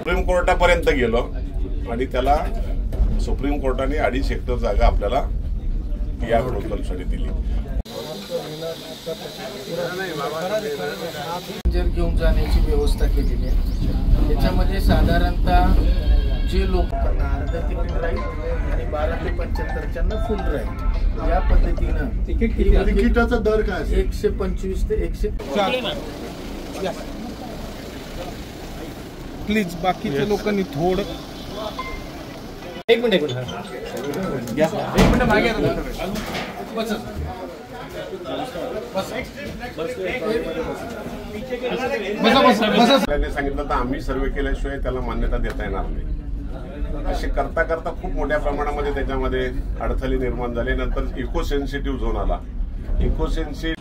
Supreme कोर्टापर्यंत गेलो आणि त्याला सुप्रीम कोर्टाने 2.5 हेक्टर जागा आपल्याला या प्रकल्पासाठी दिली. घेऊन जाण्याची व्यवस्था केलेली आहे. त्याच्यामध्ये साधारणतः जे लोक अर्धा तिकीट राहील आणि 12 ते 75 फुल राहील. या पद्धतीनं तिकिटाचा दर काय 125 ते 100. प्लीज बाकीच्या लोकांनी थोडं एक मिनिट मागे सांगितलं तर आम्ही सर्वे केल्याशिवाय त्याला मान्यता देता येणार नाही. असे करता करता खूप मोठ्या प्रमाणामध्ये त्याच्यामध्ये अडथळे निर्माण झाले. नंतर इको सेन्सिटिव्ह झोन आला. इको सेन्सिटिव्ह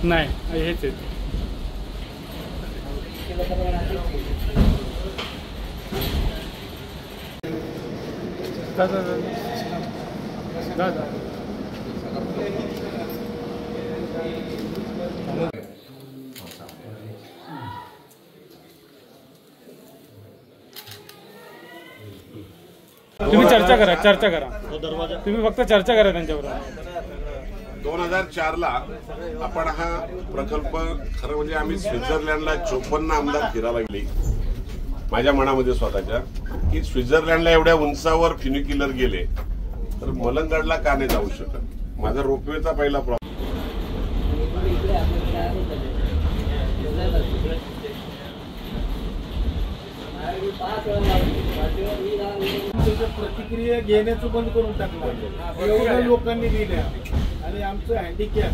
नाही हेच आहे. तुम्ही चर्चा करा. तुम्ही फक्त चर्चा करा त्यांच्याबरोबर. 2004ला आपण हा प्रकल्प खरं म्हणजे आम्ही स्वित्झर्लंडला 54 आमदार फिरायला गेले. माझ्या मनामध्ये स्वतःच्या की स्वित्झर्लंडला एवढ्या उंचावर फ्युनिक्युलर गेले तर मलंगडला का नाही जाऊ शकत. माझा रोपवेचा पहिला प्रॉब्लेम. प्रतिक्रिया घेण्याचं बंद करून टाकलं. एवढ्या लोकांनी दिल्या आणि आमचं हँडिकॅप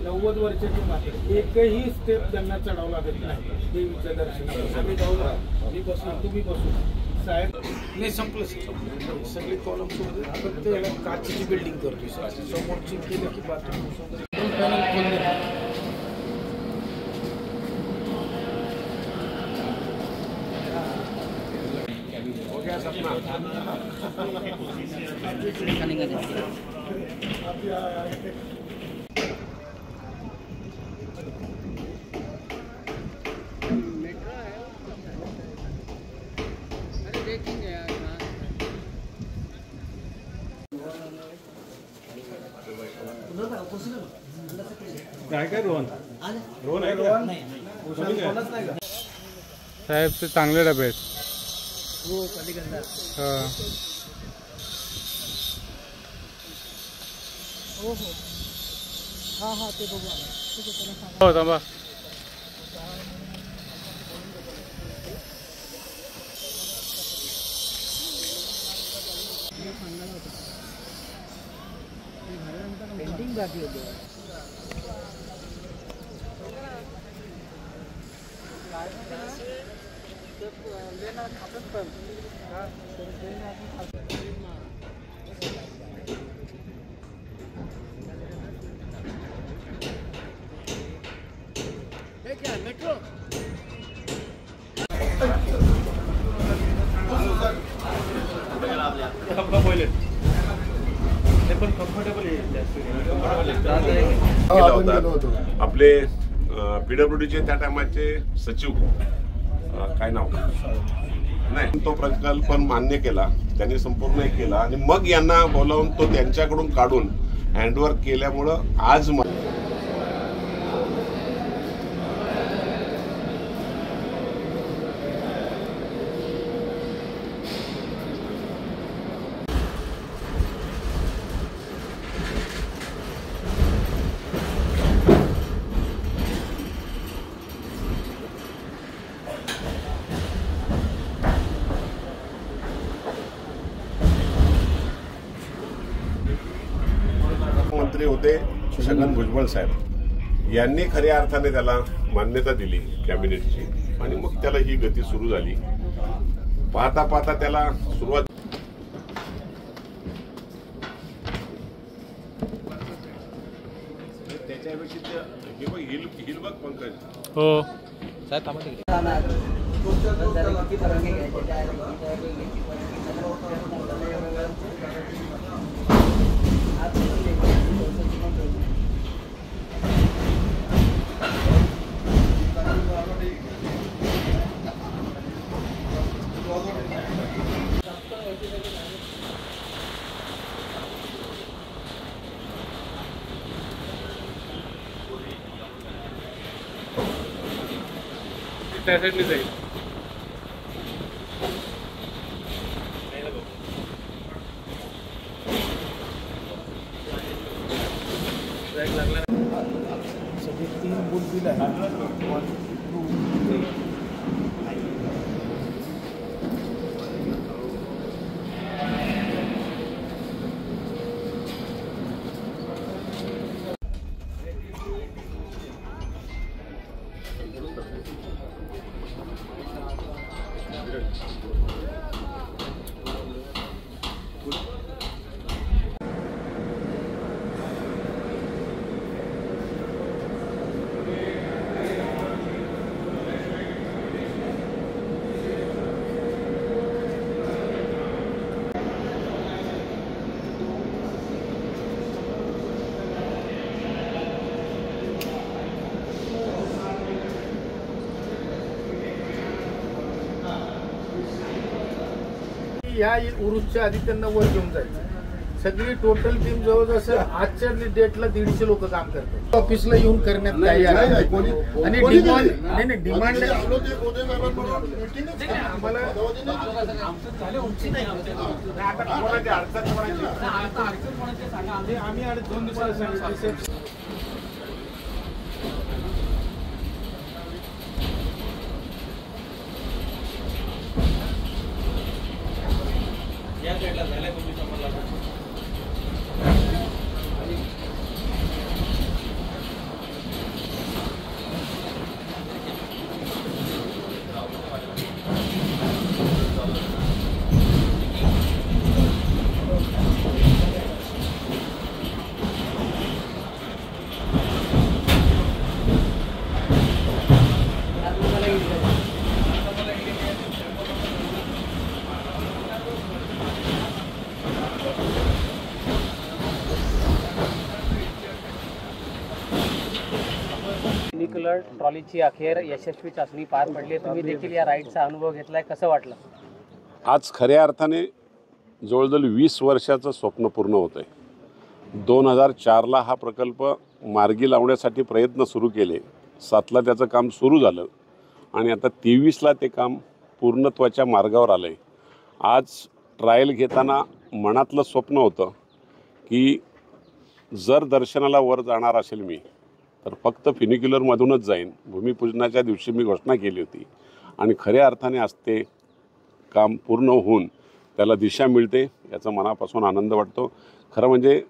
90 वर्षाची मात्र एकही स्टेप त्यांना चढावं लागत नाही. देवीचं दर्शन मी बसून तुम्ही बसून साहेब नाही संपलं. सगळे कॉलम फक्त काचेची बिल्डिंग करतोय. समोरची केलं की बाथरूम काय रोहन आहे साहेब. ते चांगले डबे आहेत. हो कलिगंधा. हो हा ते बघू. हो थांबा. पेंटिंग बाकी होते. मेट्रो आपले पीडब्ल्यूडीचे त्या टायमाचे सचिव काय नाव नाही तो प्रकल्प मान्य केला. त्यांनी संपूर्ण केला आणि मग यांना बोलावून तो त्यांच्याकडून काढून हँडओव्हर केल्यामुळं आज मंत्री होते छगन भुजबळ साहेब यांनी खऱ्या अर्थाने त्याला मान्यता दिली कॅबिनेटची आणि मग त्याला ही गती सुरू झाली. पाहता पाहता त्याला सुरुवात त्यावेळी हे बघ हिल बघ पंकज. हो त्या साईडने जाईल. सगळे 3 बूथ दिले आहे. 1, 2, 3. या उरुसच्या आधी त्यांना वर घेऊन जायचं. सगळी टोटल टीम जवळजवळ आजच्या डेटला 150 लोक काम करतात. ऑफिसला येऊन करण्यात काही आणि डिमांड आम्हाला आम्ही 2 दिवसाला सांगितलं. फ्युनिक्युलर ट्रॉलीची अखेर यशस्वी चाचणी पार पडली. तुम्ही देखील या राईडचा अनुभव घेतलाय, कसं वाटलं? आज खऱ्या अर्थाने जवळजवळ 20 वर्षाचं स्वप्न पूर्ण होतं आहे. 2004ला हा प्रकल्प मार्गी लावण्यासाठी प्रयत्न सुरू केले. 7ला त्याचं काम सुरू झालं आणि आता 23ला ते काम पूर्णत्वाच्या मार्गावर आलं आहे. आज ट्रायल घेताना मनातलं स्वप्न होतं की जर दर्शनाला वर जाणार असेल मी तर फक्त फ्युनिक्युलरमधूनच जाईन. भूमिपूजनाच्या दिवशी मी घोषणा केली होती आणि खऱ्या अर्थाने आज ते काम पूर्ण होऊन त्याला दिशा मिळते याचा मनापासून आनंद वाटतो. खरं म्हणजे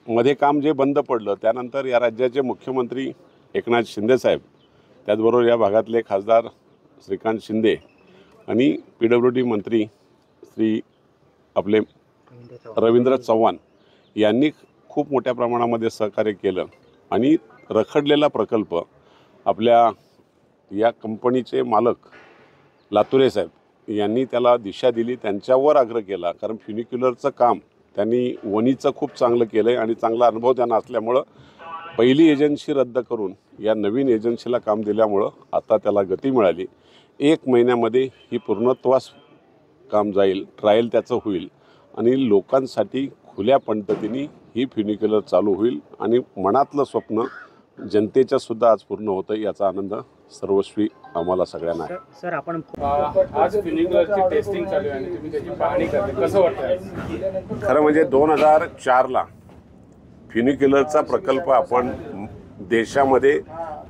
मध्ये काम जे बंद पडलं त्यानंतर या राज्याचे मुख्यमंत्री एकनाथ शिंदेसाहेब, त्याचबरोबर या भागातले खासदार श्रीकांत शिंदे आणि PWD मंत्री श्री आपले रवींद्र चव्हाण यांनी खूप मोठ्या प्रमाणामध्ये सहकार्य केलं आणि रखडलेला प्रकल्प आपल्या या कंपनीचे मालक लातुरे साहेब यांनी त्याला दिशा दिली, त्यांच्यावर आग्रह केला. कारण फ्युनिक्युलरचं काम त्यांनी वणीचं खूप चांगलं केलं आहे आणि चांगला अनुभव त्यांना असल्यामुळं पहिली एजन्सी रद्द करून या नवीन एजन्सीला काम दिल्यामुळं आता त्याला गती मिळाली. 1 महिन्यामध्ये ही पूर्णत्वास काम जाईल, ट्रायल त्याचं होईल आणि लोकांसाठी खुल्या पद्धतीने ही फ्युनिक्युलर चालू होईल आणि मनातलं स्वप्न जनतेच्या सुद्धा आज पूर्ण होतं याचा आनंद सर्वस्वी आम्हाला सगळ्यांना आहे. सर, आपण आज फ्युनिक्युलरची टेस्टिंग चालू आहे आणि तुम्ही त्याची पाहणी करते, कसं वाटतं? खरं म्हणजे 2004ला फ्युनिक्युलरचा प्रकल्प आपण देशामध्ये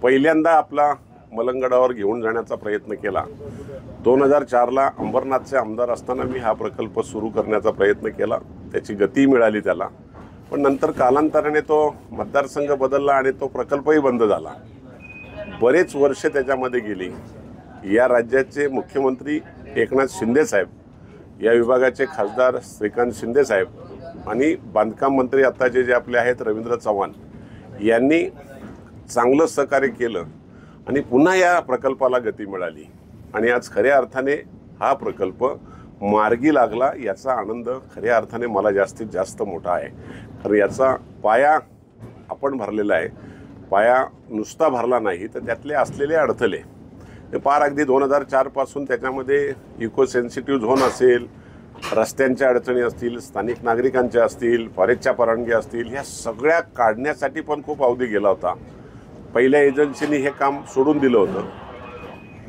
पहिल्यांदा आपला मलंगडावर घेऊन जाण्याचा प्रयत्न केला. 2004ला अंबरनाथचे आमदार असताना मी हा प्रकल्प सुरू करण्याचा प्रयत्न केला. त्याची गती मिळाली त्याला, पण नंतर कालांतराने तो मतदारसंघ बदलला आणि तो प्रकल्पही बंद झाला. बरेच वर्ष त्याच्यामध्ये गेली. या राज्याचे मुख्यमंत्री एकनाथ शिंदेसाहेब, या विभागाचे खासदार श्रीकांत शिंदेसाहेब आणि बांधकाम मंत्री आत्ताचे जे आपले आहेत रवींद्र चव्हाण यांनी चांगलं सहकार्य केलं आणि पुन्हा या प्रकल्पाला गती मिळाली आणि आज खऱ्या अर्थाने हा प्रकल्प मार्गी लागला याचा आनंद खऱ्या अर्थाने मला जास्तीत जास्त मोठा आहे. कारण याचा पाया आपण भरलेला आहे. पाया नुसता भरला नाही तर त्यातले असलेले अडथळे ते पार अगदी 2004 पासून त्याच्यामध्ये इको सेन्सिटिव्ह झोन असेल, रस्त्यांच्या अडचणी असतील, स्थानिक नागरिकांच्या असतील, फॉरेस्टच्या परवानग्या असतील, ह्या सगळ्या काढण्यासाठी पण खूप अवधी गेला होता. पहिल्या एजन्सीनी हे काम सोडून दिलं होतं.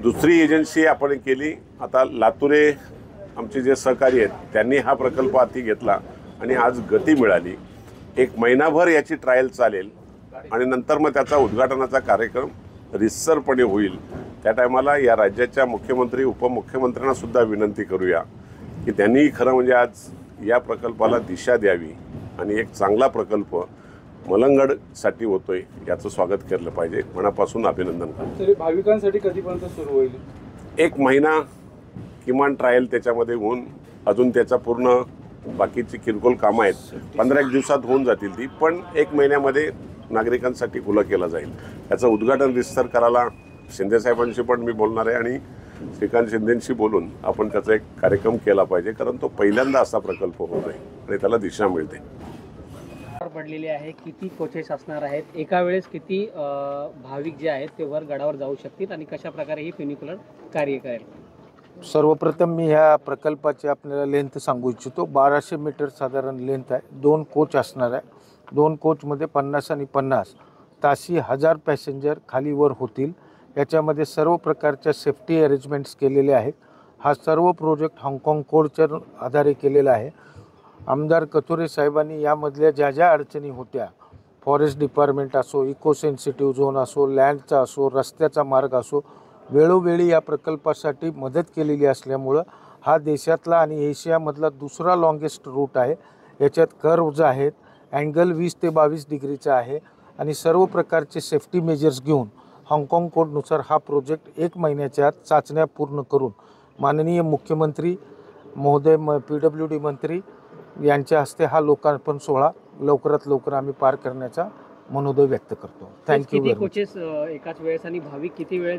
दुसरी एजन्सी आपण केली. आता लातुरे आमचे जे सहकारी आहेत त्यांनी हा प्रकल्प हाती घेतला आणि आज गती मिळाली. 1 महिनाभर याची ट्रायल चालेल आणि नंतर मग त्याचा उद्घाटनाचा कार्यक्रम रितसरपणे होईल. त्या टायमाला या राज्याच्या मुख्यमंत्री उपमुख्यमंत्र्यांना सुद्धा विनंती करूया की त्यांनी खरं म्हणजे आज या प्रकल्पाला दिशा द्यावी आणि एक चांगला प्रकल्प मलंगडसाठी होतोय याचं स्वागत केलं पाहिजे. मनापासून अभिनंदन करतो. तरी भाविकांसाठी कधीपर्यंत सुरू होईल? 1 महिना किमान ट्रायल त्याच्यामध्ये होऊन अजून त्याचा पूर्ण बाकीची किरकोळ कामं आहेत 15 दिवसात होऊन जातील ती, पण 1 महिन्यामध्ये नागरिकांसाठी खुलं केलं जाईल. त्याचं उद्घाटन रितसर करायला शिंदेसाहेबांशी पण मी बोलणार आहे आणि श्रीकांत शिंदेंशी बोलून आपण त्याचा एक कार्यक्रम केला पाहिजे. कारण तो पहिल्यांदा असा प्रकल्प होत आहे आणि त्याला दिशा मिळते. पडलेली आहे, किती कोचेस असणार आहेत, एका वेळेस किती भाविक जे आहेत ते वर गडावर जाऊ शकतील आणि कशा प्रकारे ही फ्युनिक्युलर कार्य करेल? सर्वप्रथम मी ह्या प्रकल्पाची आपल्याला लेंथ सांगू इच्छितो. 1200 मीटर साधारण लेंथ आहे. 2 कोच असणार आहे. 2 कोचमध्ये 50 आणि 50 ताशी 1000 पॅसेंजर खाली वर होतील. याच्यामध्ये सर्व प्रकारच्या सेफ्टी अरेंजमेंट्स केलेले आहेत. हा सर्व प्रोजेक्ट हाँगकाँग कोडच्या आधारे केलेला आहे. आमदार कथोरे साहेबांनी यामधल्या ज्या ज्या अडचणी होत्या, फॉरेस्ट डिपार्टमेंट असो, इको सेन्सिटिव्ह झोन असो, लँडचा असो, रस्त्याचा मार्ग असो, वेळोवेळी या प्रकल्पासाठी मदत केलेली असल्यामुळं हा देशातला आणि एशियामधला दुसरा लॉंगेस्ट रूट आहे. याच्यात कर्व्ज आहेत, अँगल 20 ते 22 डिग्रीचा आहे आणि सर्व प्रकारचे सेफ्टी मेजर्स घेऊन हाँगकाँग कोडनुसार हा प्रोजेक्ट 1 महिन्याच्या आत चाचण्या पूर्ण करून माननीय मुख्यमंत्री महोदय PWD मंत्री यांच्या हस्ते हा लोकार्पण सोहळा लवकरात लवकर आम्ही पार करण्याचा मनोदय व्यक्त करतो. थँक्यू. किती कोचेस एकाच वेळेस आणि भाविक किती वेळ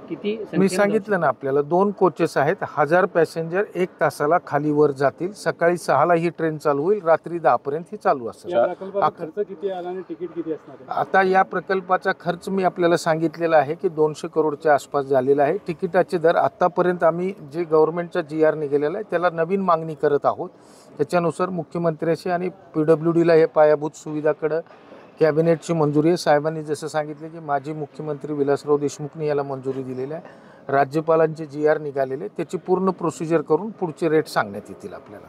किती? मी सांगितलं ना आपल्याला 2 कोचेस आहेत. 1000 पॅसेंजर 1 तासाला खाली वर जातील. सकाळी 6ला ही ट्रेन चालू होईल, रात्री 10 पर्यंत ही चालू असेल. या प्रकल्पाचा खर्च किती आला आणि तिकीट किती असणार आहे? आता या प्रकल्पाचा खर्च मी आपल्याला सांगितलेला आहे की 200 करोडच्या आसपास झालेला आहे. तिकिटाचे दर आतापर्यंत आम्ही जे गव्हर्नमेंटचा GR निघालेला आहे त्याला नवीन मागणी करत आहोत. त्याच्यानुसार मुख्यमंत्र्याशी आणि PWDला हे पायाभूत सुविधाकडं कॅबिनेटची मंजुरी आहे. साहेबांनी जसं सांगितलं की माजी मुख्यमंत्री विलासराव देशमुखनी याला मंजुरी दिलेली आहे. राज्यपालांचे GR निघालेले, त्याची पूर्ण प्रोसिजर करून पुढचे रेट सांगण्यात येतील आपल्याला.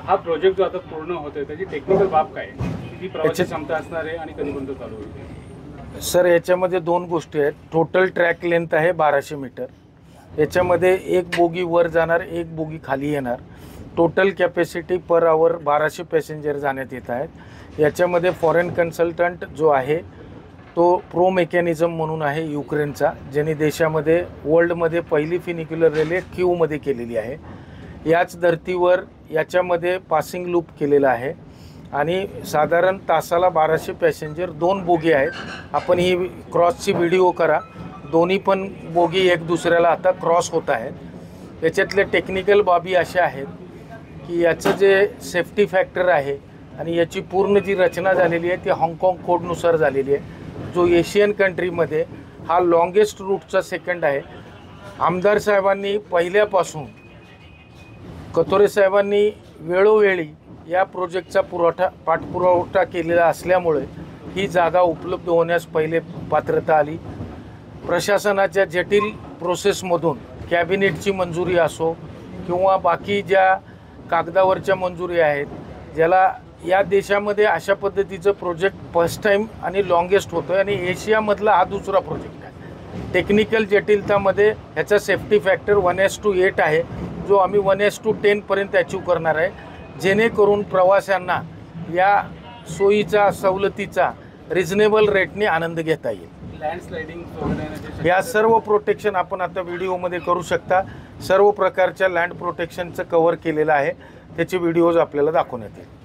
हा प्रोजेक्ट जो आता पूर्ण होतोय त्याची टेक्निकल बाब काय आहे? किती प्रवासी क्षमता असणार आहे आणि कधीपर्यंत चालू होईल? सर, याच्यामध्ये 2 गोष्टी आहेत. टोटल ट्रॅक लेंथ आहे 1200 मीटर. याच्यामध्ये 1 बोगी वर जाणार, 1 बोगी खाली येणार. Total capacity per hour 1200 passenger जाण्यात येत आहेत. याच्यामध्ये फॉरेन कन्सल्टंट जो आहे तो प्रो मेकॅनिझम म्हणून आहे युक्रेनचा, ज्यांनी देशामध्ये वर्ल्डमध्ये पहिली फ्युनिक्युलर रेल्वे क्यूमध्ये केलेली आहे. याच धर्तीवर याच्यामध्ये पासिंग लूप केलेला आहे आणि साधारण तासाला 1200 पॅसेंजर, 2 बोगी आहेत. आपण ही क्रॉसची व्हिडिओ करा. दोन्ही पण बोगी एक दुसऱ्याला आता क्रॉस होत आहेत. याच्यातले टेक्निकल बाबी अशा आहेत की याचं जे सेफ्टी फॅक्टर आहे आणि याची पूर्ण जी रचना झालेली आहे ती हाँगकाँग कोडनुसार झालेली आहे. जो एशियन कंट्रीमध्ये हा लॉंगेस्ट रूटचा सेकंड आहे. आमदार साहेबांनी पहिल्यापासून, कथोरे साहेबांनी वेळोवेळी या प्रोजेक्टचा पाठपुरावा केलेला असल्यामुळे ही जागा उपलब्ध होण्यास पहिले पात्रता आली. प्रशासनाच्या जटिल प्रोसेसमधून कॅबिनेटची मंजुरी असो किंवा बाकी ज्या कागदावरच्या मंजुरी आहेत, ज्याला या देशामध्ये अशा पद्धतीचं प्रोजेक्ट फर्स्ट टाईम आणि लॉंगेस्ट होतो आहे आणि एशियामधला हा दुसरा प्रोजेक्ट आहे. टेक्निकल जटिलतामध्ये ह्याचा सेफ्टी फॅक्टर 1:8 आहे, जो आम्ही 1:10 पर्यंत अचीव करणार आहे, जेणेकरून प्रवाशांना या सोयीचा, सवलतीचा रिझनेबल रेटने आनंद घेता येईल. लँडस्लायडिंग या सर्व प्रोटेक्शन आपण आता व्हिडिओमध्ये करू शकता. सर्व प्रकारच्या लँड प्रोटेक्शनचं कव्हर केलेलं आहे. त्याचे व्हिडिओज आपल्याला दाखवण्यात येईल.